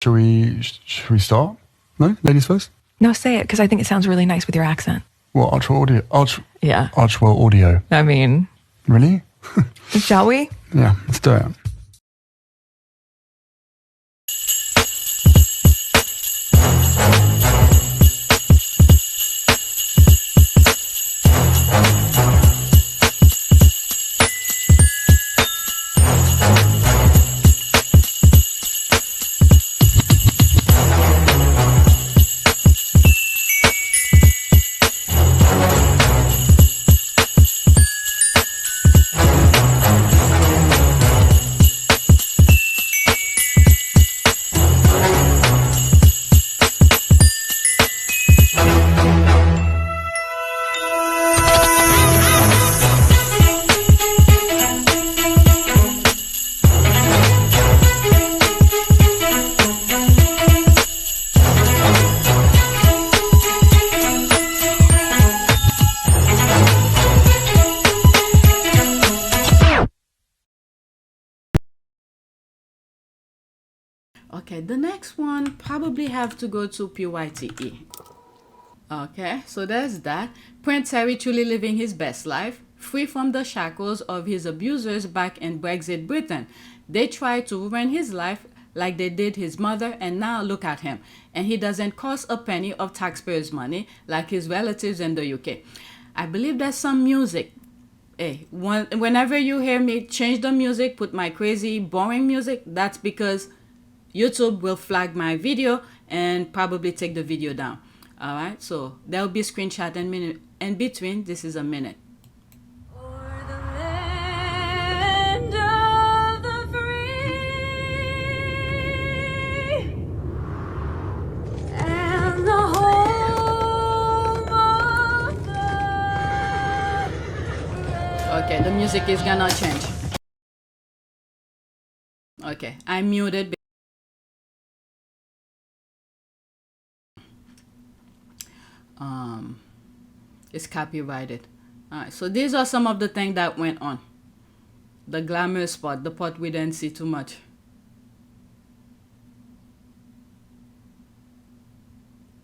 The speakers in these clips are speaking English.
Should we start? No? Ladies first? No, say it, because I think it sounds really nice with your accent. What, Archwell Audio? Yeah. Archwell Audio. I mean... Really? Shall we? Yeah, let's do it. Okay, the next one probably have to go to PYTE. Okay, so there's that. Prince Harry truly living his best life, free from the shackles of his abusers back in Brexit Britain. They tried to ruin his life like they did his mother, and now look at him. And he doesn't cost a penny of taxpayers' money like his relatives in the UK. I believe there's some music. Hey, whenever you hear me change the music, put my crazy, boring music, that's because YouTube will flag my video and probably take the video down. All right, so there'll be a screenshot in between. This is a minute. O'er the land of the free and the home of the Okay, the music is gonna change. Okay, I muted. It's copyrighted. Alright, so these are some of the things that went on. The glamorous part, the part we didn't see too much.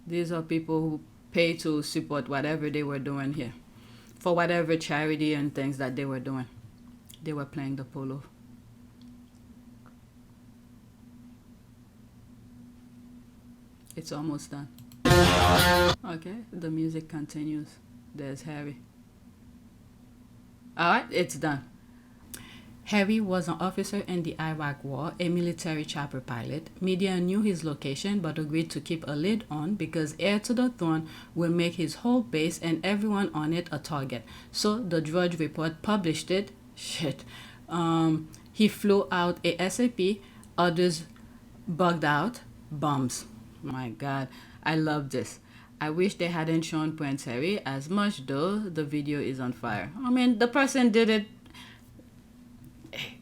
These are people who pay to support whatever they were doing here, for whatever charity and things that they were doing. They were playing the polo. It's almost done. Okay, the music continues. There's Harry. Alright, it's done. Harry was an officer in the Iraq War, a military chopper pilot. Media knew his location but agreed to keep a lid on because heir to the throne will make his whole base and everyone on it a target. So the Drudge Report published it. Shit. He flew out a SAP, others bugged out. Bombs. My God, I love this. I wish they hadn't shown Prince Harry as much, though the video is on fire. I mean, the person did it.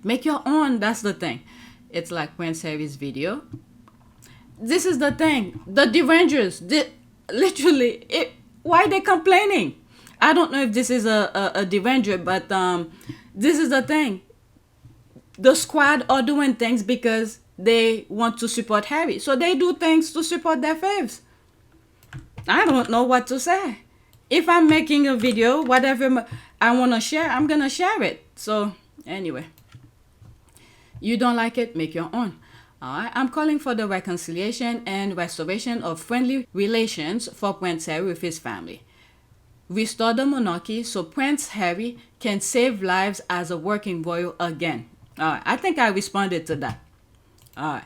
Make your own, that's the thing. It's like Prince Harry's video. This is the thing. The derangers, literally, why are they complaining? I don't know if this is a deranger, but this is the thing. The squad are doing things because they want to support Harry. So they do things to support their faves. I don't know what to say. If I'm making a video, whatever I want to share, I'm going to share it. So anyway, you don't like it, make your own. Alright, I'm calling for the reconciliation and restoration of friendly relations for Prince Harry with his family. Restore the monarchy so Prince Harry can save lives as a working royal again. Alright, I think I responded to that. Alright.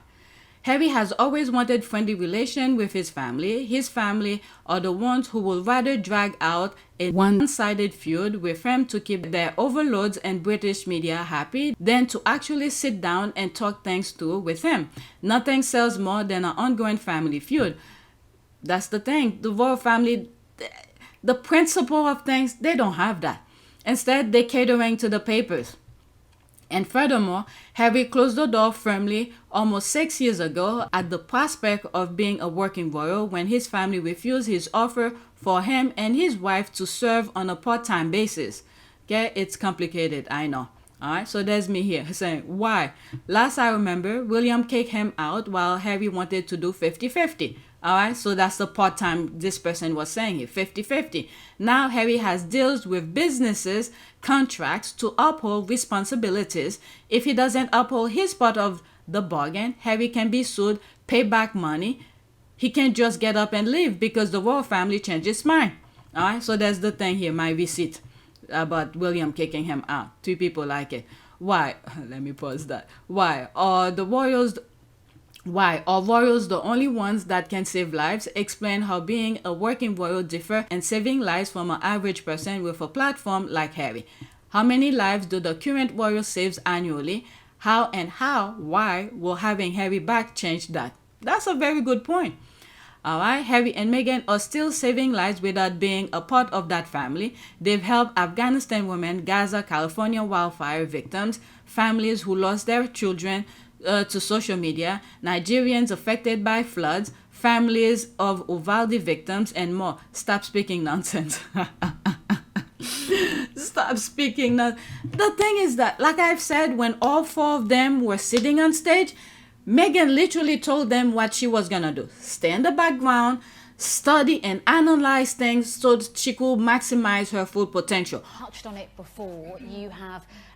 Harry has always wanted friendly relation with his family. His family are the ones who will rather drag out a one-sided feud with him to keep their overlords and British media happy than to actually sit down and talk things through with him. Nothing sells more than an ongoing family feud. That's the thing. The royal family, the principle of things, they don't have that. Instead, they're catering to the papers. And furthermore, Harry closed the door firmly almost 6 years ago at the prospect of being a working royal when his family refused his offer for him and his wife to serve on a part-time basis. Okay, it's complicated, I know. All right, so there's me here saying, why? Last I remember, William kicked him out while Harry wanted to do 50-50. All right, so that's the part-time this person was saying here, 50-50. Now Harry has deals with businesses, contracts to uphold responsibilities. If he doesn't uphold his part of the bargain, Harry can be sued, pay back money. He can't just get up and leave because the royal family changed its mind. All right, so that's the thing here, my receipt about William kicking him out. 2 people like it. Why? Let me pause that. Why are royals the only ones that can save lives? Explain how being a working royal differ and saving lives from an average person with a platform like Harry. How many lives do the current royal saves annually? Why will having Harry back change that? That's a very good point. All right, Harry and Meghan are still saving lives without being a part of that family. They've helped Afghanistan women, Gaza, California wildfire victims, families who lost their children to social media, Nigerians affected by floods, families of Uvalde victims, and more. Stop speaking nonsense. Stop speaking nonsense. The thing is that, like I've said, when all 4 of them were sitting on stage, Meghan literally told them what she was gonna do. Stay in the background, study and analyze things so that she could maximize her full potential. Touched on it before.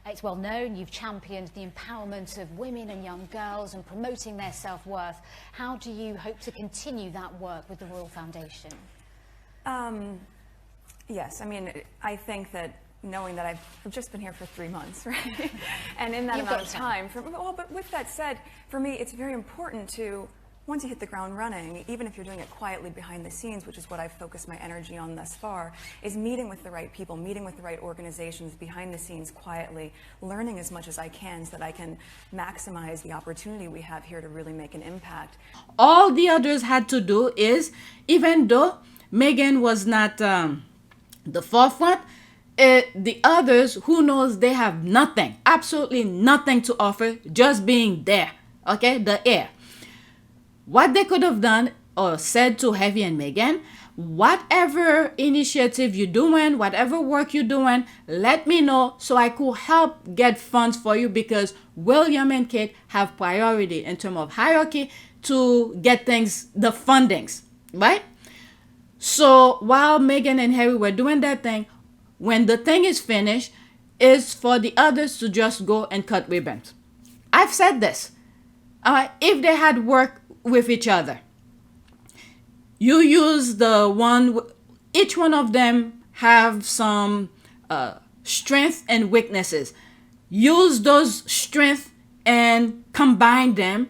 It's well known, you've championed the empowerment of women and young girls and promoting their self-worth. How do you hope to continue that work with the Royal Foundation? Yes, I mean, I think that knowing that I've just been here for 3 months, right? And in that amount of time, but with that said, for me, it's very important to, once you hit the ground running, even if you're doing it quietly behind the scenes, which is what I've focused my energy on thus far, is meeting with the right people, meeting with the right organizations behind the scenes quietly, learning as much as I can so that I can maximize the opportunity we have here to really make an impact. All the others had to do is, even though Meghan was not the forefront, the others, who knows, they have nothing, absolutely nothing to offer, just being there, okay, the air. What they could have done or said to Harry and Meghan, whatever initiative you're doing, whatever work you're doing, let me know so I could help get funds for you, because William and Kate have priority in terms of hierarchy to get things, the fundings, right? So while Meghan and Harry were doing that thing, when the thing is finished, is for the others to just go and cut ribbons. I've said this. If they had worked with each other, you use the one, each one of them have some strengths and weaknesses. Use those strengths and combine them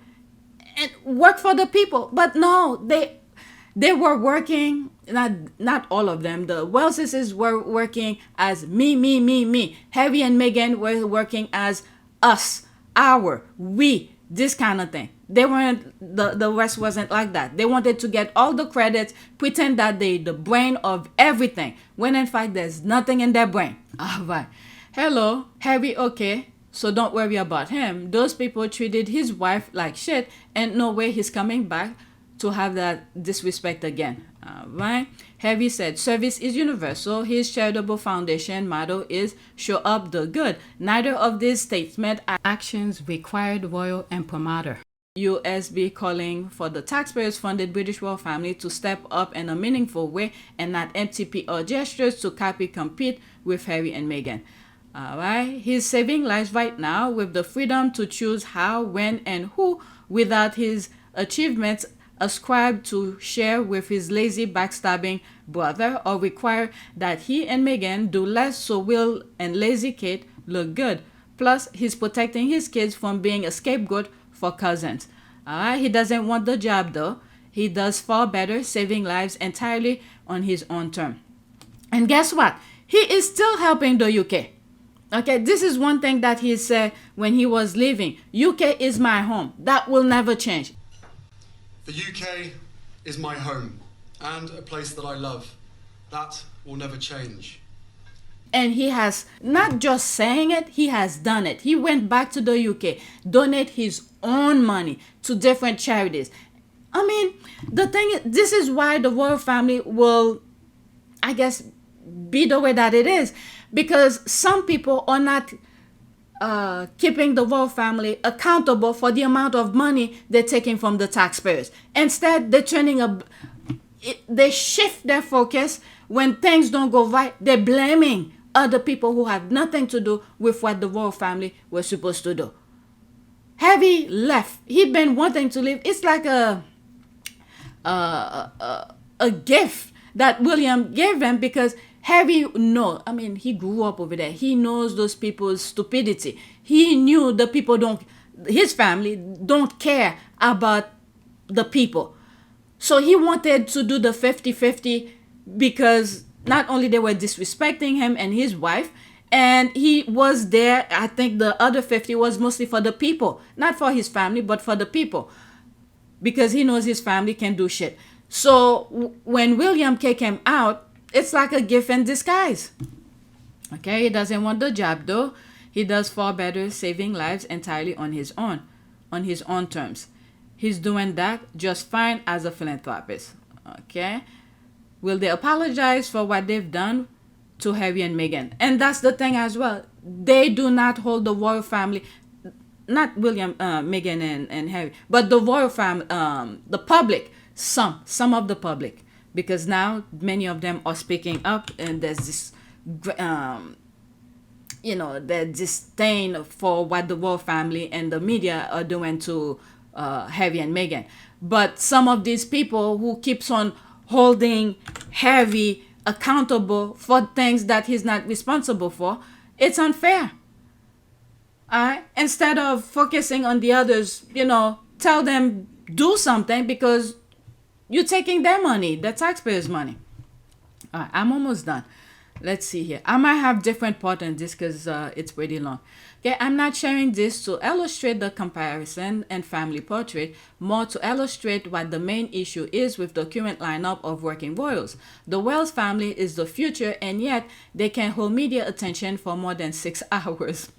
and work for the people. But no, they were working, not all of them. The Wells sisters were working as me. Harry and Meghan were working as us, our, we, this kind of thing. They weren't, the rest wasn't like that. They wanted to get all the credits, pretend that they the brain of everything, when in fact there's nothing in their brain. All right. Hello, Harry, okay. So don't worry about him. Those people treated his wife like shit, and no way he's coming back to have that disrespect again. All right. Harry said, service is universal. His charitable foundation motto is show up the good. Neither of these statement actions required royal imprimatur. USB calling for the taxpayers-funded British royal family to step up in a meaningful way and not empty PR gestures to compete with Harry and Meghan. All right. He's saving lives right now with the freedom to choose how, when, and who without his achievements ascribed to share with his lazy backstabbing brother, or require that he and Meghan do less so Will and lazy Kate look good. Plus, he's protecting his kids from being a scapegoat for cousins. He doesn't want the job though. He does far better saving lives entirely on his own term. And guess what? He is still helping the UK. Okay, this is one thing that he said when he was leaving. UK is my home. That will never change. The UK is my home and a place that I love. That will never change. And he has not just saying it, he has done it. He went back to the UK, donate his own money to different charities. I mean, the thing is, this is why the royal family will, I guess, be the way that it is. Because some people are not keeping the royal family accountable for the amount of money they're taking from the taxpayers. Instead, they're they shift their focus. When things don't go right, they're blaming other people who have nothing to do with what the royal family was supposed to do. Harry left. He'd been wanting to leave. It's like a gift that William gave him, because Harry he grew up over there. He knows those people's stupidity. He knew the people his family don't care about the people. So he wanted to do the 50-50, because not only they were disrespecting him and his wife, and he was there. I think the other 50 was mostly for the people, not for his family, but for the people, because he knows his family can do shit. So when William kicked him out, it's like a gift in disguise. Okay, he doesn't want the job though. He does far better saving lives entirely on his own terms. He's doing that just fine as a philanthropist. Okay, will they apologize for what they've done to Harry and Meghan? And that's the thing as well. They do not hold the royal family, not William, Meghan and Harry, but the royal family, the public, some of the public, because now many of them are speaking up, and there's this, their disdain for what the royal family and the media are doing to Harry and Meghan. But some of these people who keeps on holding Harry accountable for things that he's not responsible for, it's unfair. Instead of focusing on the others, tell them do something, because you're taking their money, the taxpayers' money. All right, I'm almost done. Let's see here. I might have different parts in this because it's pretty long. Okay, I'm not sharing this to illustrate the comparison and family portrait, more to illustrate what the main issue is with the current lineup of working royals. The Wells family is the future, and yet they can hold media attention for more than 6 hours.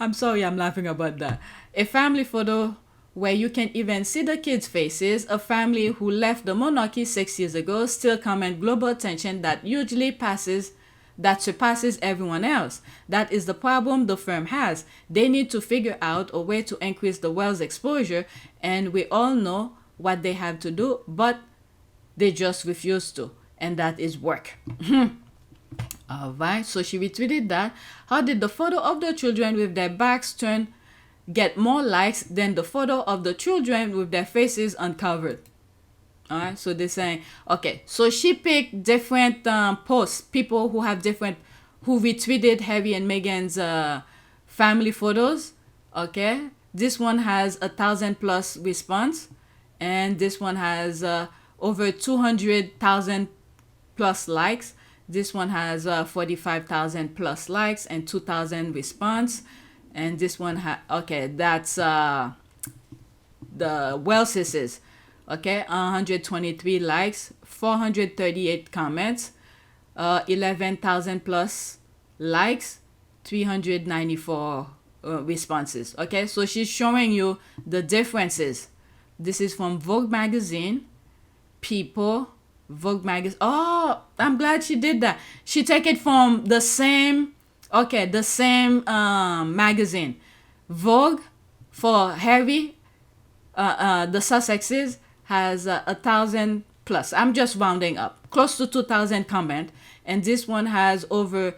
I'm sorry, I'm laughing about that. A family photo where you can even see the kids' faces, a family who left the monarchy 6 years ago still command global attention that surpasses everyone else. That is the problem the firm has. They need to figure out a way to increase the Wells exposure, and we all know what they have to do, but they just refuse to, and that is work. Alright, so she retweeted that. How did the photo of the children with their backs turned get more likes than the photo of the children with their faces uncovered? Alright, so they're saying, okay, so she picked different posts, people who retweeted Harry and Meghan's family photos. Okay, this one has 1,000+ response, and this one has over 200,000+ likes. This one has 45,000+ likes and 2,000 response. And this one that's the Wellses. Okay, 123 likes, 438 comments, 11,000+ likes, 394 responses. Okay, so she's showing you the differences. This is from Vogue magazine, People, Vogue magazine. Oh, I'm glad she did that. She took it from the same magazine. Vogue for Harry, the Sussexes, has 1,000+. I'm just rounding up, close to 2,000 comment, and this one has over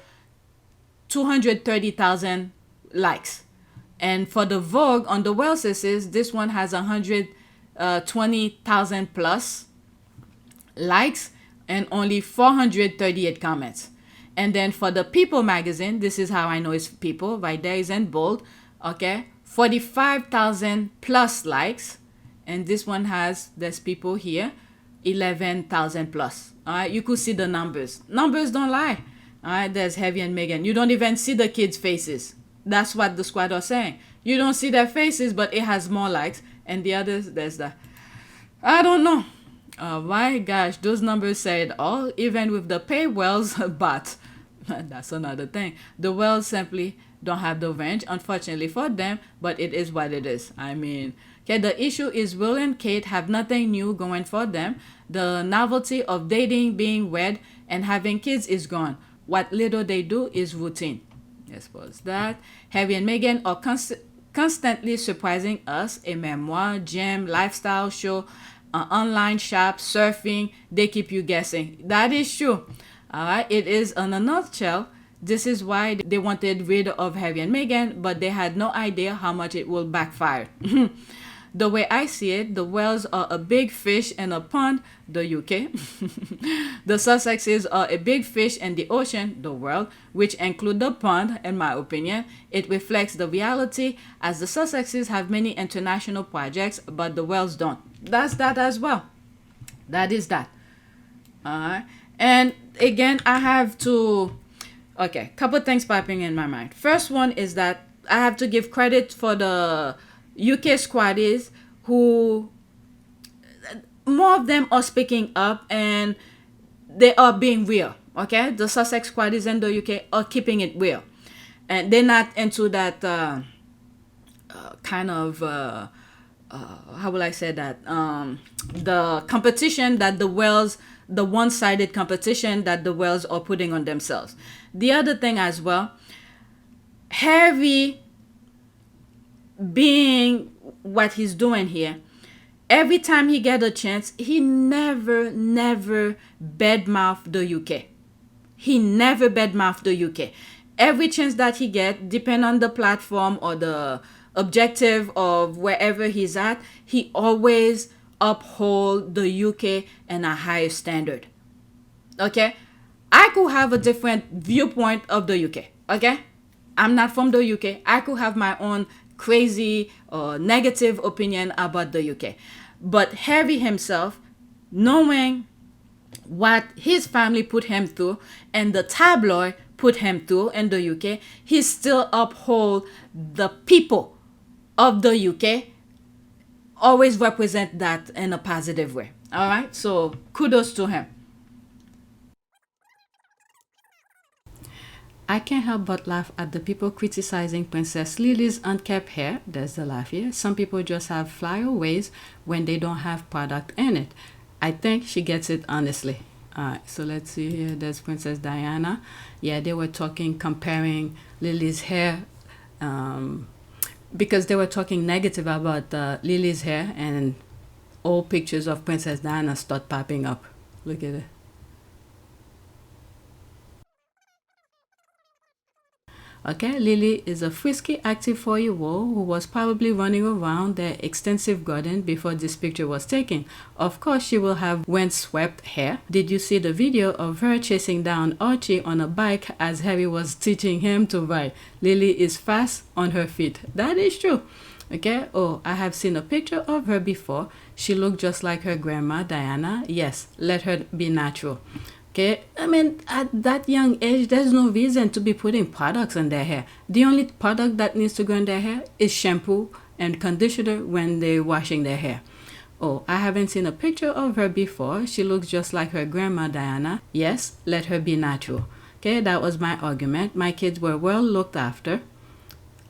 230,000 likes. And for the Vogue on the Wellses, this one has 120,000+ likes and only 438 comments. And then for the People magazine, this is how I know it's People, right there is in bold. Okay, 45,000+ likes, and this one has, there's People here, 11,000+. All right, you could see the numbers. Numbers don't lie. All right, there's Harry and Meghan. You don't even see the kids' faces. That's what the squad are saying. You don't see their faces, but it has more likes. And the others, there's the, I don't know. My gosh, those numbers say it all, even with the pay Wells, but that's another thing. The Wells simply don't have the range, unfortunately for them, but it is what it is. I mean, okay, the issue is Will and Kate have nothing new going for them. The novelty of dating, being wed, and having kids is gone. What little they do is routine. Let's pause that. Harry and Meghan are constantly surprising us. A memoir, gym, lifestyle show, online shop, surfing. They keep you guessing. That is true. All right. It is in a nutshell. This is why they wanted rid of Harry and Meghan, but they had no idea how much it will backfire. The way I see it, the Wales are a big fish in a pond, the UK. The Sussexes are a big fish in the ocean, the world, which include the pond, in my opinion. It reflects the reality, as the Sussexes have many international projects, but the Wales don't. That's that as well. That is that. And again, I have to... Okay, couple things popping in my mind. First one is that I have to give credit for the UK squaddies who, more of them are speaking up and they are being real. Okay, the Sussex squaddies in the UK are keeping it real, and they're not into that kind of how will I say that, the competition that the Wales, the one-sided competition that the Wales are putting on themselves. The other thing as well, Harry being what he's doing here, every time he get a chance, he never badmouth the UK. He never badmouth the UK. Every chance that he get, depend on the platform or the objective of wherever he's at, he always uphold the UK in a higher standard. Okay, I could have a different viewpoint of the UK. Okay, I'm not from the UK. I could have my own crazy or negative opinion about the UK, but Harry himself, knowing what his family put him through and the tabloid put him through in the UK, he still uphold the people of the UK, always represent that in a positive way. All right, so kudos to him. I can't help but laugh at the people criticizing Princess Lili's unkept hair. There's the laugh here. Some people just have flyaways when they don't have product in it. I think she gets it honestly. Alright, so let's see here. There's Princess Diana. Yeah, they were talking, comparing Lily's hair, because they were talking negative about Lily's hair, and all pictures of Princess Diana start popping up. Look at it. Okay, Lili is a frisky, active 4-year-old who was probably running around their extensive garden before this picture was taken. Of course, she will have windswept hair. Did you see the video of her chasing down Archie on a bike as Harry was teaching him to ride? Lili is fast on her feet. That is true. Okay, oh, I have seen a picture of her before. She looked just like her grandma, Diana. Yes, let her be natural. Okay, I mean, at that young age, there's no reason to be putting products in their hair. The only product that needs to go in their hair is shampoo and conditioner when they're washing their hair. Oh, I haven't seen a picture of her before. She looks just like her grandma, Diana. Yes, let her be natural. Okay, that was my argument. My kids were well looked after,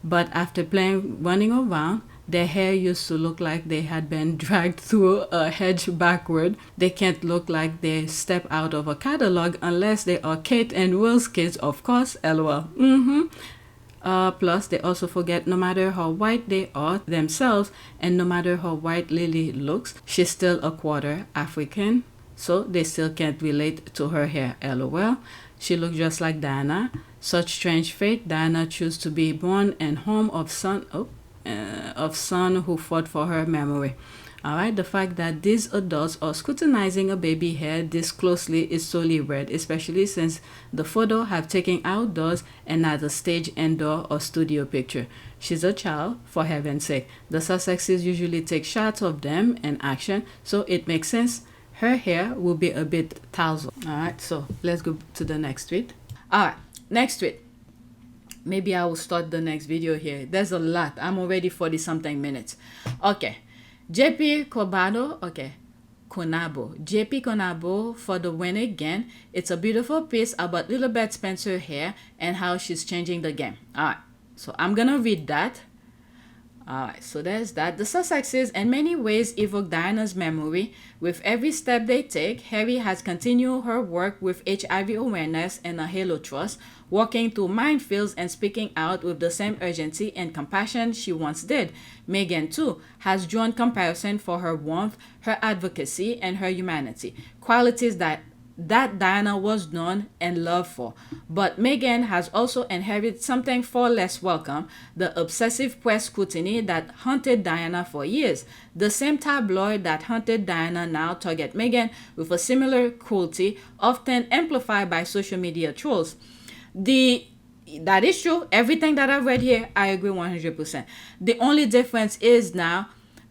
but after running around, their hair used to look like they had been dragged through a hedge backward. They can't look like they step out of a catalog unless they are Kate and Will's kids, of course, LOL. Plus, they also forget no matter how white they are themselves, and no matter how white Lily looks, she's still a quarter African, so they still can't relate to her hair, LOL. She looks just like Diana. Such strange fate. Diana chose to be born in home of son who fought for her memory. Alright, the fact that these adults are scrutinizing a baby hair this closely is solely weird, especially since the photo have taken outdoors and not a stage, indoor or studio picture. She's a child, for heaven's sake. The Sussexes usually take shots of them in action, so it makes sense her hair will be a bit tousled. Alright, so let's go to the next tweet. Alright, next tweet. Maybe I will start the next video here. There's a lot. I'm already 40 something minutes. Okay. JP Caonabo. Okay. Caonabo. JP Caonabo for the win again. It's a beautiful piece about Lilibet Spencer hair and how she's changing the game. Alright. So I'm gonna read that. Alright, so there's that. The Sussexes in many ways evoke Diana's memory. With every step they take, Harry has continued her work with HIV awareness and a halo trust, walking through minefields and speaking out with the same urgency and compassion she once did. Meghan, too, has drawn comparison for her warmth, her advocacy, and her humanity, qualities that Diana was known and loved for. But Meghan has also inherited something far less welcome, the obsessive press scrutiny that haunted Diana for years. The same tabloid that haunted Diana now target Meghan with a similar cruelty, often amplified by social media trolls. That is true. Everything that I've read here, I agree 100%. The only difference is now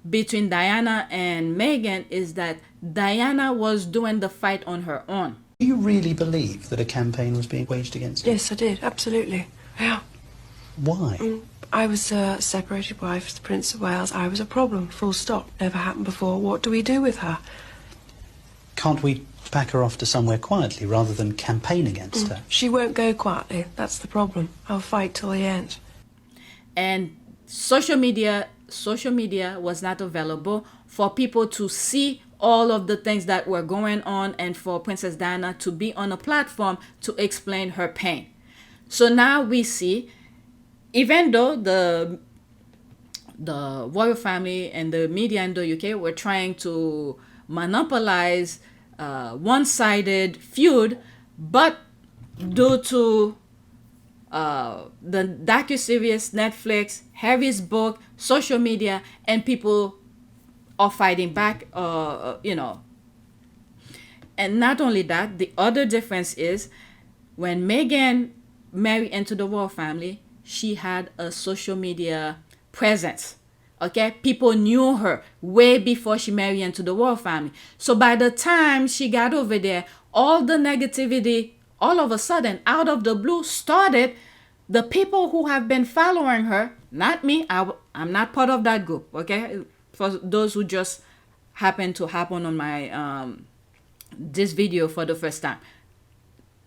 between Diana and Meghan is that Diana was doing the fight on her own. Do you really believe that a campaign was being waged against you? Yes, I did, absolutely. Yeah. Why? I was a separated wife to the Prince of Wales. I was a problem, full stop. Never happened before. What do we do with her? Can't we pack her off to somewhere quietly rather than campaign against her? She won't go quietly. That's the problem. I'll fight till the end. And social media was not available for people to see all of the things that were going on and for Princess Diana to be on a platform to explain her pain. So now we see, even though the royal family and the media in the UK were trying to monopolize one-sided feud, but due to the docuseries, Netflix, Harry's book, social media, and people are fighting back, And not only that, the other difference is when Meghan married into the royal family, she had a social media presence. Okay, people knew her way before she married into the royal family. So by the time she got over there, all the negativity, all of a sudden, out of the blue, started. The people who have been following her, not me, I'm not part of that group, okay? For those who just happen on my this video for the first time.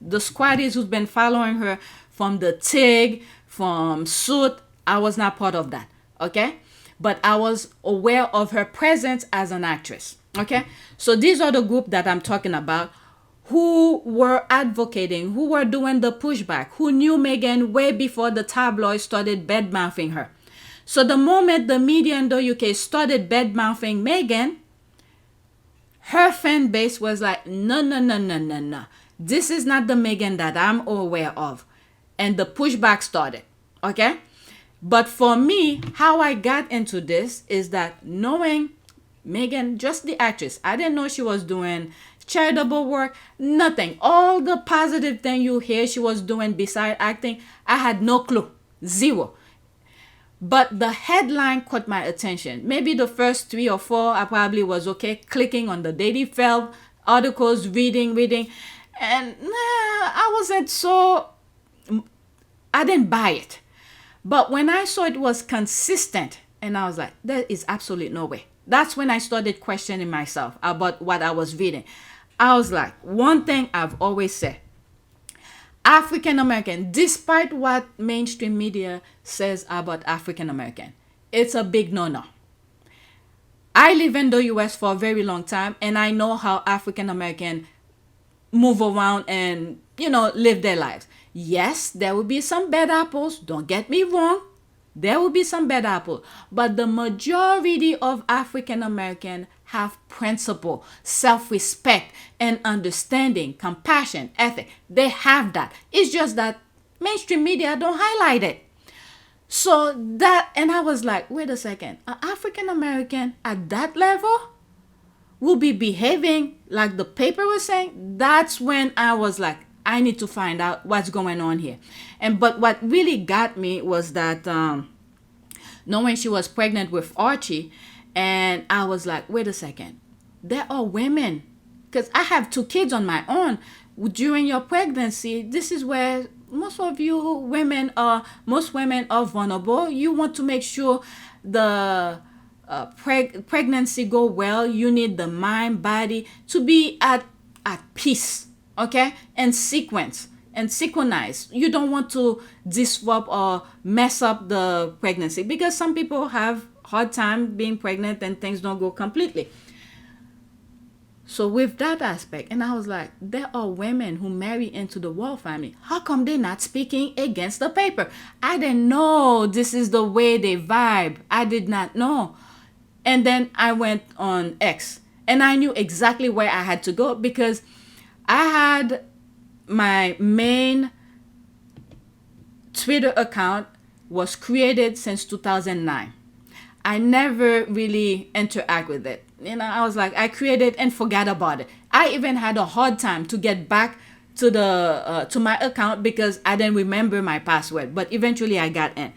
The squaddies who's been following her from the TIG, from Suit, I was not part of that, okay? But I was aware of her presence as an actress, okay? So these are the group that I'm talking about, who were advocating, who were doing the pushback, who knew Meghan way before the tabloids started bad-mouthing her. So the moment the media in the UK started bad-mouthing Meghan, her fan base was like, no. This is not the Meghan that I'm aware of. And the pushback started, okay? But for me, how I got into this is that knowing Meghan, just the actress, I didn't know she was doing charitable work, nothing. All the positive thing you hear she was doing beside acting, I had no clue, zero. But the headline caught my attention. Maybe the first 3 or 4, I probably was okay clicking on the Daily Fell articles, reading, and I didn't buy it. But when I saw it was consistent, and I was like, there is absolutely no way. That's when I started questioning myself about what I was reading. I was like, one thing I've always said, African American, despite what mainstream media says about African American, it's a big no-no. I live in the US for a very long time, and I know how African American move around and, live their lives. Yes, there will be some bad apples. Don't get me wrong. There will be some bad apples. But the majority of African American have principle, self-respect, and understanding, compassion, ethic. They have that. It's just that mainstream media don't highlight it. So that, and I was like, wait a second, an African American at that level will be behaving like the paper was saying? That's when I was like, I need to find out what's going on here. But what really got me was that knowing she was pregnant with Archie, and I was like, wait a second, there are women, because I have 2 kids on my own. During your pregnancy, this is where most women are vulnerable. You want to make sure the pregnancy go well. You need the mind, body to be at peace, okay, and sequence. and synchronize. You don't want to disrupt or mess up the pregnancy, because some people have hard time being pregnant and things don't go completely. So with that aspect, and I was like, there are women who marry into the royal family. How come they're not speaking against the paper? I didn't know this is the way they vibe. I did not know. And then I went on X, and I knew exactly where I had to go, because I had my main Twitter account was created since 2009. I never really interact with it. I was like, I created and forgot about it. I even had a hard time to get back to the to my account because I didn't remember my password. But eventually I got in.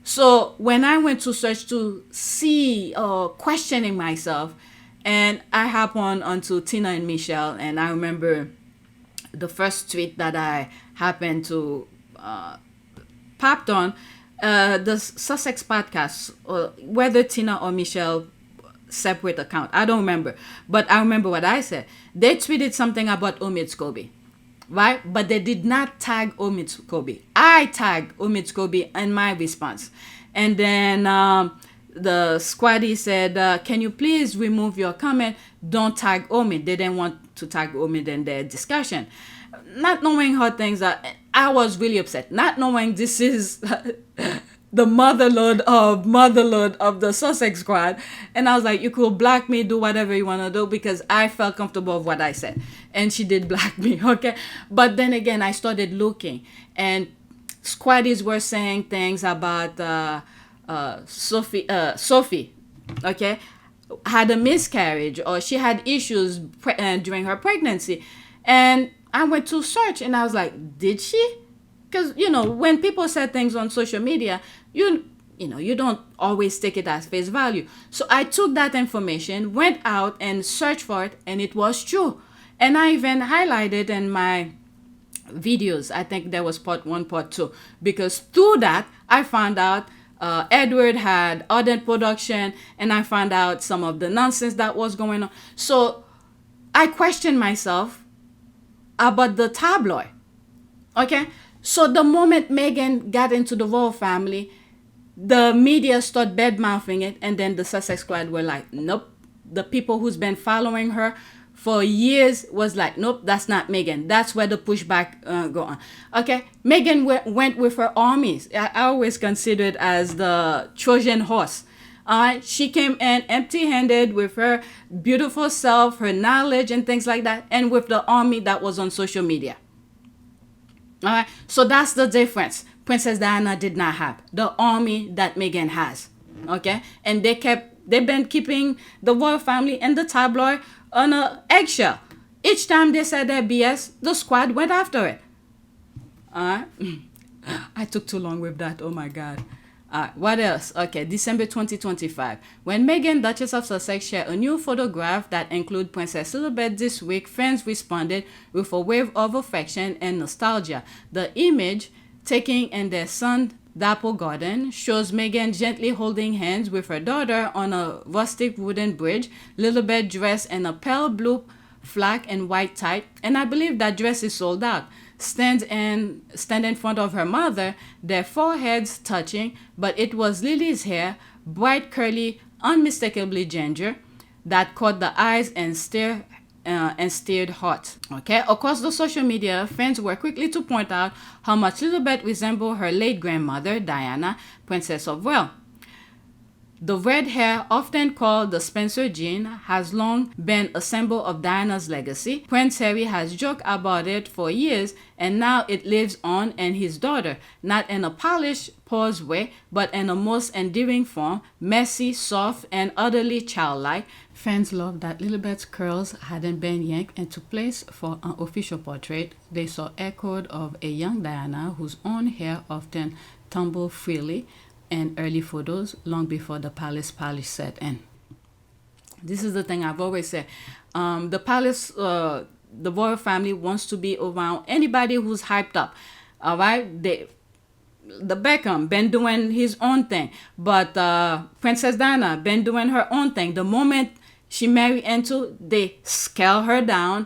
So when I went to search to see questioning myself, and I happened onto Tina and Michelle, and I remember the first tweet that I happened to popped on the Sussex podcast, whether Tina or Michelle separate account, I don't remember, but I remember what I said. They tweeted something about Omid Scobie, right? But they did not tag Omid Scobie. I tagged Omid Scobie in my response, and then the squaddy said, can you please remove your comment? Don't tag Omid. They didn't want to tag Omid in their discussion. Not knowing how things are, I was really upset. Not knowing this is the motherlode of the Sussex squad. And I was like, you could block me, do whatever you want to do, because I felt comfortable with what I said. And she did block me, okay? But then again, I started looking, and squaddies were saying things about Sophie, okay, had a miscarriage, or she had issues during her pregnancy. And I went to search, and I was like, did she? Because, when people say things on social media, you don't always take it as face value. So I took that information, went out and searched for it, and it was true. And I even highlighted in my videos. I think there was part 1, part 2, because through that, I found out Edward had Ardent Production, and I found out some of the nonsense that was going on. So I questioned myself about the tabloid. Okay? So the moment Meghan got into the royal family, the media started bad-mouthing it, and then the Sussex squad were like, nope. The people who's been following her for years was like, nope, that's not Meghan. That's where the pushback go on. Okay? Meghan went with her armies. I always consider it as the Trojan horse. She came in empty-handed with her beautiful self, her knowledge and things like that, and with the army that was on social media. All right, so that's the difference. Princess Diana did not have the army that Meghan has. Okay, and they've been keeping the royal family and the tabloid on an eggshell. Each time they said their BS, the squad went after it. All right, I took too long with that. Oh my God. What else? Okay, December 2025. When Meghan, Duchess of Sussex, shared a new photograph that included Princess Lili this week, fans responded with a wave of affection and nostalgia. The image, taken in their Sun Dapple garden, shows Meghan gently holding hands with her daughter on a rustic wooden bridge, Lilibet dressed in a pale blue flag and white tie, and I believe that dress is sold out. Stand in front of her mother, their foreheads touching, but it was Lily's hair, bright, curly, unmistakably ginger, that caught the eyes and stirred hot. Okay, across the social media, fans were quickly to point out how much Lilibet resembled her late grandmother, Diana, Princess of Wales. The red hair, often called the Spencer gene, has long been a symbol of Diana's legacy. Prince Harry has joked about it for years, and now it lives on in his daughter, not in a polished, posed way, but in a most endearing form, messy, soft, and utterly childlike. Fans loved that Lilibet's curls hadn't been yanked into place for an official portrait. They saw echoed of a young Diana whose own hair often tumbled freely in early photos long before the palace polish set in. This is the thing I've always said. The palace, the royal family wants to be around anybody who's hyped up. All right? The Beckham been doing his own thing. But Princess Diana been doing her own thing. The moment she married into, they scale her down,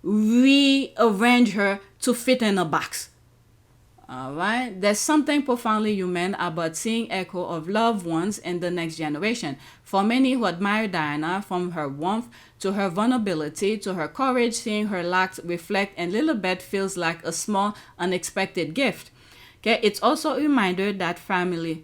rearrange her to fit in a box. Alright, there's something profoundly human about seeing echo of loved ones in the next generation. For many who admire Diana, from her warmth to her vulnerability to her courage, seeing her lacks reflect in Lilibet feels like a small, unexpected gift. Okay, it's also a reminder that families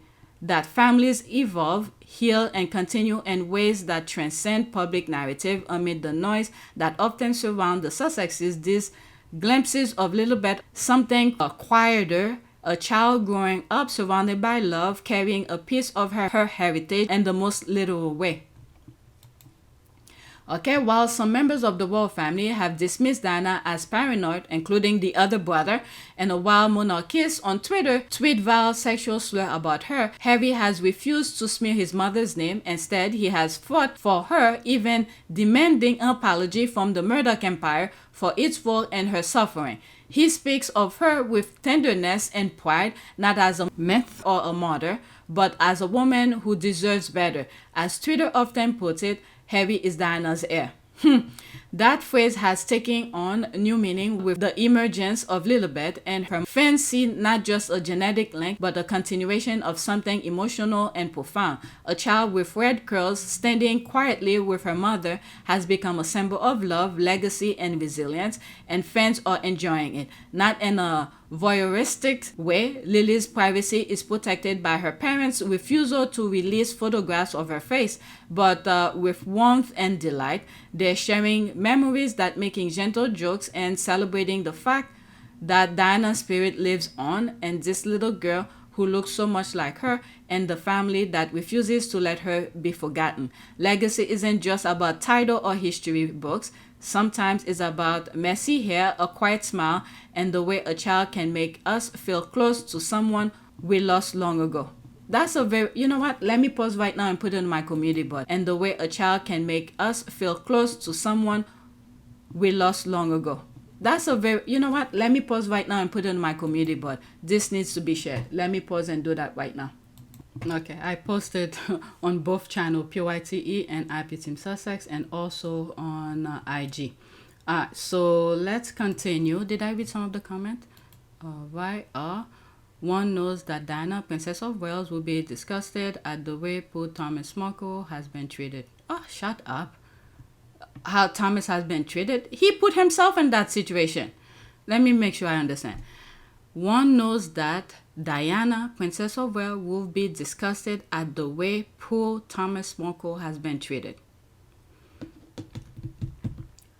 evolve, heal, and continue in ways that transcend public narrative. Amid the noise that often surround the Sussexes, these glimpses of Lilibet, something quieter, a child growing up surrounded by love, carrying a piece of her heritage in the most literal way. Okay, while some members of the royal family have dismissed Diana as paranoid, including the other brother, and a wild monarchist on Twitter tweet vile sexual slur about her, Harry has refused to smear his mother's name. Instead, he has fought for her, even demanding an apology from the Murdoch Empire for its role in her suffering. He speaks of her with tenderness and pride, not as a myth or a martyr, but as a woman who deserves better. As Twitter often puts it, Harry is Diana's heir. That phrase has taken on new meaning with the emergence of Lilibet, and her fans see not just a genetic link, but a continuation of something emotional and profound. A child with red curls standing quietly with her mother has become a symbol of love, legacy, and resilience, and fans are enjoying it. Not in a voyeuristic way, Lily's privacy is protected by her parents' refusal to release photographs of her face, but with warmth and delight. They're sharing memories, that making gentle jokes, and celebrating the fact that Diana's spirit lives on, and this little girl who looks so much like her, and the family that refuses to let her be forgotten. Legacy isn't just about title or history books. Sometimes it's about messy hair, a quiet smile, and the way a child can make us feel close to someone we lost long ago. That's a very, you know what, let me pause right now and put it in my community board. And the way a child can make us feel close to someone we lost long ago. That's a very, you know what, let me pause right now and put it in my community board. This needs to be shared. Let me pause and do that right now. Okay, I posted on both channels, PYTE and IP Team Sussex, and also on IG. So let's continue. Did I read some of the comments? All right. One knows that Diana, Princess of Wales, will be disgusted at the way poor Thomas Markle has been treated. Oh, shut up. How Thomas has been treated? He put himself in that situation. Let me make sure I understand. One knows that Diana, Princess of Wales, will be disgusted at the way poor Thomas Markle has been treated.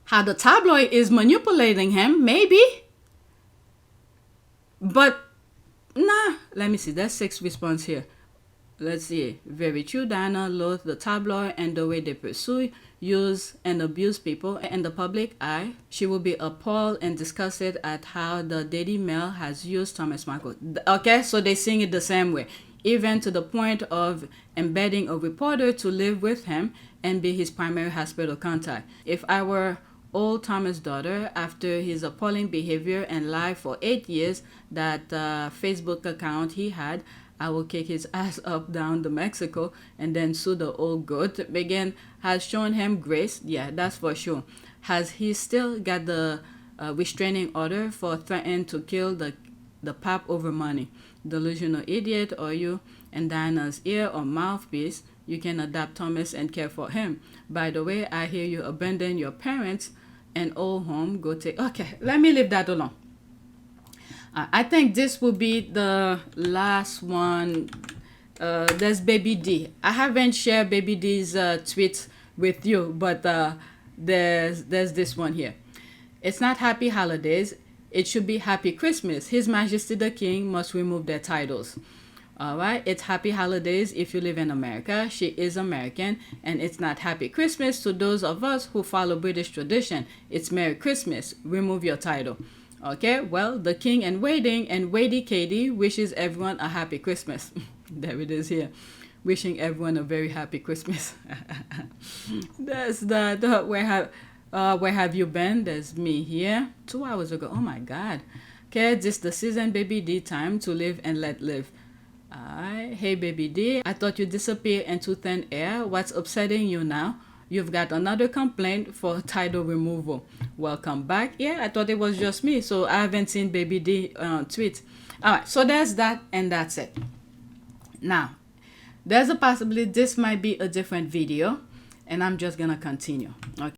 How the tabloid is manipulating him, maybe. But nah, let me see. There's 6 response here. Let's see. Very true. Diana loathes the tabloid and the way they pursue, use, and abuse people in the public eye. She will be appalled and disgusted at how the Daily Mail has used Thomas Markle. Okay, so they sing it the same way, even to the point of embedding a reporter to live with him and be his primary hospital contact. If I were old Thomas' daughter, after his appalling behavior and lie for 8 years, that Facebook account he had, I will kick his ass up down to Mexico and then sue the old goat. Meghan has shown him grace. Yeah, that's for sure. Has he still got the restraining order for threatening to kill the pap over money? Delusional idiot, or you and Diana's ear or mouthpiece? You can adopt Thomas and care for him. By the way, I hear you abandon your parents and old home. Go take... Okay, let me leave that alone. I think this will be the last one. There's Baby D. I haven't shared Baby D's tweets with you, but there's this one here. It's not Happy Holidays. It should be Happy Christmas. His Majesty the King must remove their titles. All right, it's Happy Holidays if you live in America. She is American. And it's not Happy Christmas to those of us who follow British tradition. It's Merry Christmas. Remove your title. Okay, well, the King in Waiting and Wadey Katie wishes everyone a happy Christmas. There it is here. Wishing everyone a very happy Christmas. That's that. Where have you been? There's me here 2 hours ago. Oh my God. Okay, this the season, Baby D. Time to live and let live. Hey, Baby D. I thought you disappeared into thin air. What's upsetting you now? You've got another complaint for title removal. Welcome back. Yeah, I thought it was just me, so I haven't seen Baby D tweet. All right, so there's that, and that's it. Now, there's a possibility this might be a different video, and I'm just gonna continue. Okay.